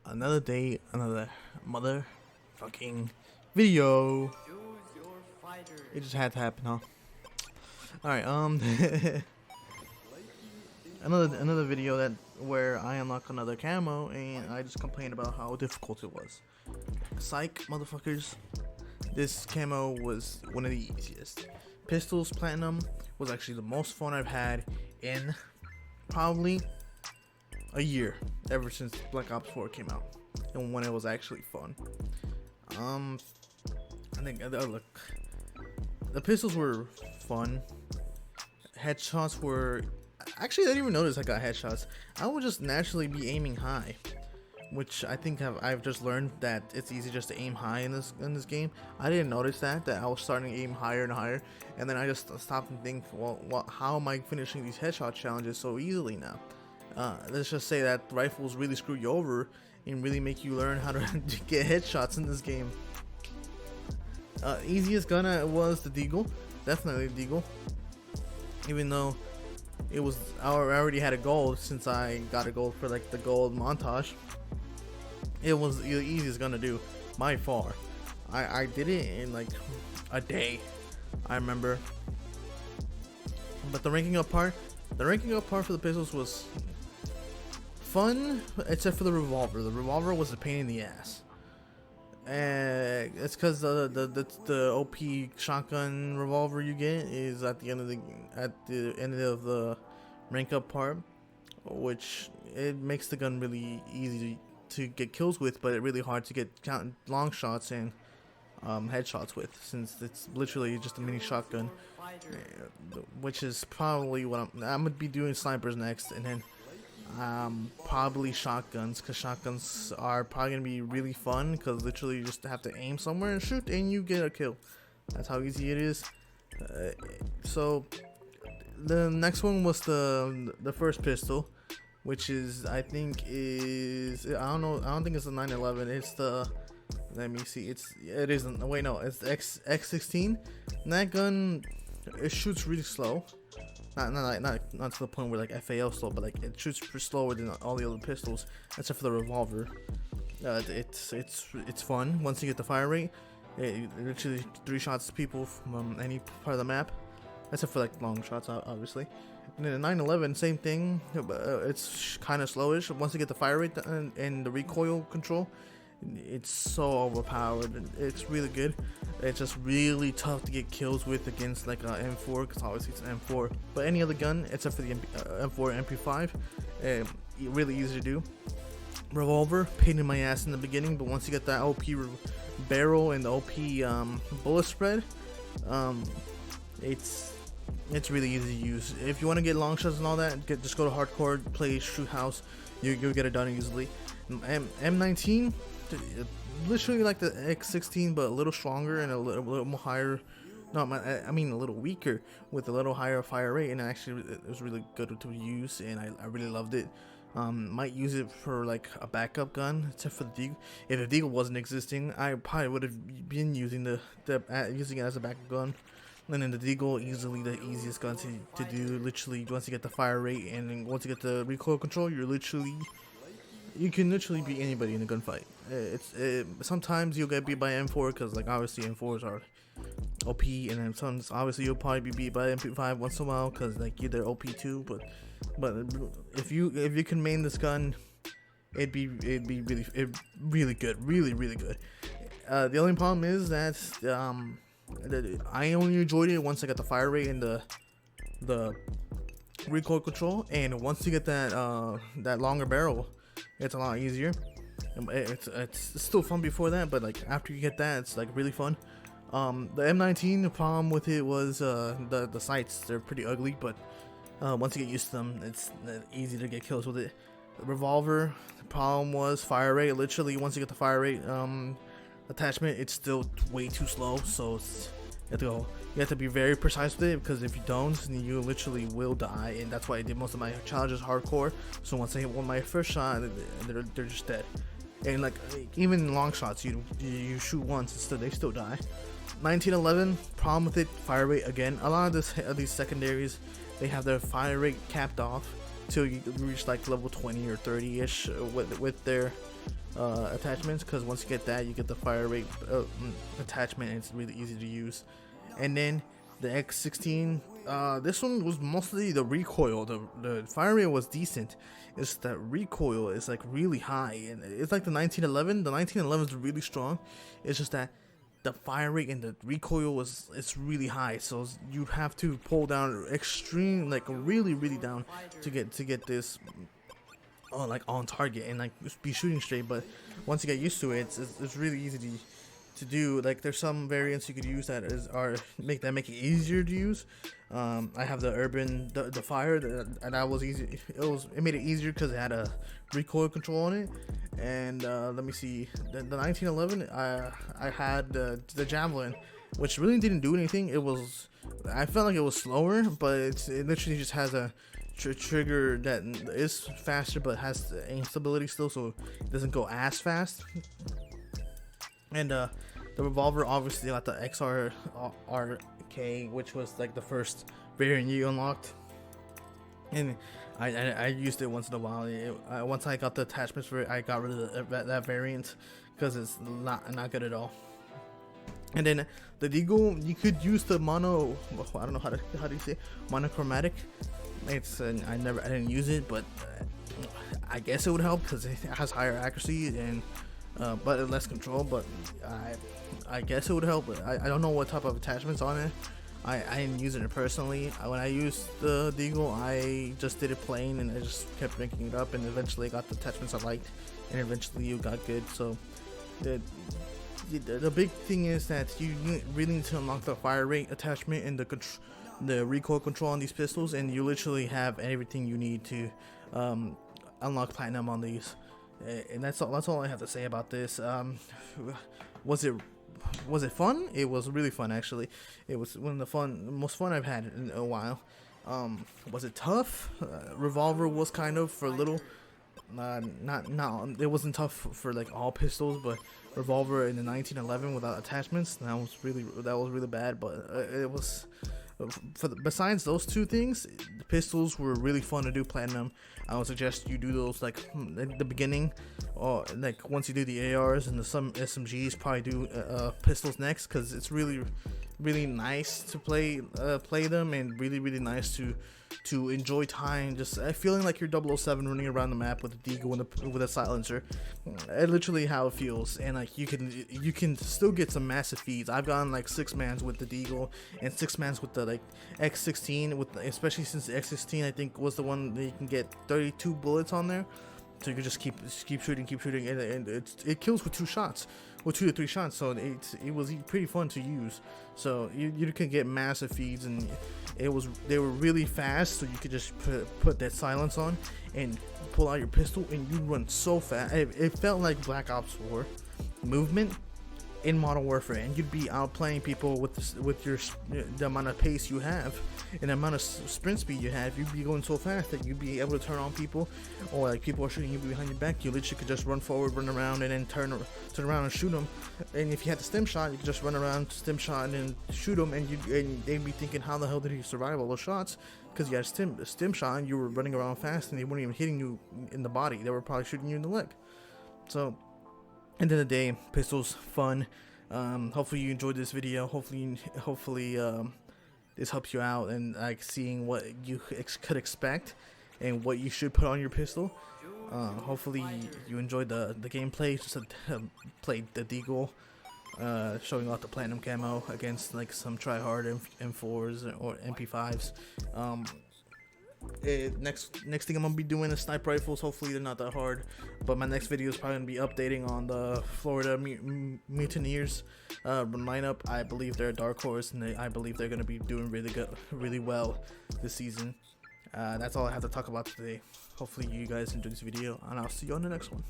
Another day, another motherfucking video. It just had to happen, huh? Alright, another video where I unlock another camo and I just complained about how difficult it was. Psych, motherfuckers. This camo was one of the easiest. Pistols Platinum was actually the most fun I've had in probably a year, ever since Black Ops 4 came out, and when it was actually fun. I think look, the pistols were fun. Headshots were actually, I didn't even notice I got headshots. I would just naturally be aiming high, which I think I've just learned that it's easy just to aim high in this game. I didn't notice that I was starting to aim higher and higher, and then I just stopped and think, well, how am I finishing these headshot challenges so easily now? Let's just say that rifles really screw you over and really make you learn how to get headshots in this game. Easiest gun was the Deagle, definitely the Deagle. Even though it was, I already had a gold since I got a gold for like the gold montage. It was the easiest gun to do by far. I did it in like a day, I remember. But the ranking up part for the pistols was fun, except for the revolver. The revolver was a pain in the ass. It's because the OP shotgun revolver you get is at the end of the rank up part, which it makes the gun really easy to get kills with, but really hard to get long shots and headshots with, since it's literally just a mini shotgun, which is probably what I'm gonna be doing. Snipers next, and then probably shotguns, because shotguns are probably gonna be really fun, because literally you just have to aim somewhere and shoot and you get a kill. That's how easy it is. So the next one was the first pistol, which is, I don't think it's the 911. It's the, let me see, it isn't, wait, no, it's the X16. And that gun, it shoots really slow. Not to the point where like FAL slow, but like it shoots slower than all the other pistols, except for the revolver. It's fun once you get the fire rate. It literally 3 shots people from any part of the map, except for like long shots, obviously. And then the 911, same thing. It's kind of slowish. Once you get the fire rate and the recoil control, it's so overpowered. It's really good. It's just really tough to get kills with against like a M4, because obviously it's an M4. But any other gun except for the M4 and MP5, really easy to do. Revolver, pain in my ass in the beginning, but once you get that OP barrel and the OP bullet spread, it's really easy to use. If you want to get long shots and all that, just go to hardcore, play shoot house. You'll get it done easily. M19, literally like the X16, but a little stronger and a little more higher. I mean a little weaker, with a little higher fire rate, and actually it was really good to use, and I really loved it. Might use it for like a backup gun, except for the Deagle. If the Deagle wasn't existing, I probably would have been using using it as a backup gun. And then the Deagle, easily the easiest gun to do. Literally, once you get the fire rate and then once you get the recoil control, you can literally beat anybody in a gunfight. Sometimes you'll get beat by M4, because like obviously M4s are OP, and then sometimes obviously you'll probably be beat by MP5 once in a while, because like they're OP too. But if you can main this gun, it'd be really good, really good. The only problem is that I only enjoyed it once I got the fire rate and the recoil control, and once you get that longer barrel, it's a lot easier. It's still fun before that, but like after you get that, it's like really fun. The M19, the problem with it was the sights. They're pretty ugly, but once you get used to them, it's easy to get kills with it. The revolver, the problem was fire rate. Literally, once you get the fire rate attachment, it's still way too slow, so you have to be very precise with it, because if you don't, you literally will die. And that's why I did most of my challenges hardcore, so once I hit my first shot, they're just dead. And like even long shots, you shoot once, they still die. 1911, problem with it, fire rate again. A lot of these secondaries, they have their fire rate capped off till you reach like level 20 or 30 ish with their attachments, because once you get that, you get the fire rate attachment, and it's really easy to use. And then the X16, this one was mostly the recoil. The fire rate was decent. It's that recoil is like really high, and it's like the 1911. The 1911 is really strong. It's just that the fire rate and the recoil it's really high, so you have to pull down extreme, like really down to get this like on target and like be shooting straight. But once you get used to it, it's really easy to do. Like there's some variants you could use that make it easier to use. I have the urban the fire, and that was easy. It made it easier because it had a recoil control on it. And let me see, the 1911, I had the javelin, which really didn't do anything. I felt like it was slower, but it literally just has a trigger that is faster but has the aim stability still, so it doesn't go as fast. And the revolver obviously got the XRK, which was like the first variant you unlocked, and I used it once in a while. Once I got the attachments for it, I got rid of that variant because it's not good at all. And then the Deagle, you could use the mono, I don't know how do you say, monochromatic. I didn't use it, but I guess it would help because it has higher accuracy and but less control. But I guess it would help. But I don't know what type of attachments on it. I didn't use it personally. When I used the Deagle, I just did it plain, and I just kept ranking it up, and eventually I got the attachments I liked, and eventually it got good. So the big thing is that you really need to unlock the fire rate attachment and the recoil control on these pistols, and you literally have everything you need to unlock platinum on these. And that's all I have to say about this. Was it fun? It was really fun, actually. It was one of the most fun I've had in a while. Was it tough? Revolver was kind of for a little. It wasn't tough for like all pistols, but revolver in the 1911 without attachments, that was really bad. But it was. Besides those two things, the pistols were really fun to do platinum. I would suggest you do those like at the beginning, or like once you do the ARs and some SMGs, probably do pistols next, because it's really nice to play them, and really nice to enjoy time, just feeling like you're 007 running around the map with a Deagle with a silencer. Literally how it feels. And like you can still get some massive feeds. I've gotten like 6-mans with the Deagle and 6-mans with the like X16, especially since the X16 I think was the one that you can get 32 bullets on there. So you can just keep shooting, and it kills with 2 to 3 shots. So it was pretty fun to use. So you can get massive feeds, and they were really fast. So you could just put that silence on and pull out your pistol, and you run so fast. It felt like Black Ops 4 movement in Modern Warfare, and you'd be outplaying people with the amount of pace you have and the amount of sprint speed you have. You'd be going so fast that you'd be able to turn on people, or like people are shooting you behind your back. You literally could just run forward, run around, and then turn around and shoot them. And if you had the stim shot, you could just run around, stim shot, and then shoot them, and they'd be thinking, how the hell did he survive all those shots? Because you had a stim shot, and you were running around fast, and they weren't even hitting you in the body. They were probably shooting you in the leg. So end of the day, pistols fun. Hopefully you enjoyed this video. Hopefully this helps you out and like seeing what you could expect and what you should put on your pistol. Hopefully you enjoyed the gameplay. Just played the Deagle, showing off the platinum camo against like some tryhard M4s or MP5s. Next thing I'm gonna be doing is sniper rifles. Hopefully they're not that hard, but my next video is probably gonna be updating on the Florida Mutineers lineup. I believe they're a dark horse, and I believe they're gonna be doing really well this season. That's all I have to talk about today. Hopefully you guys enjoyed this video, and I'll see you on the next one.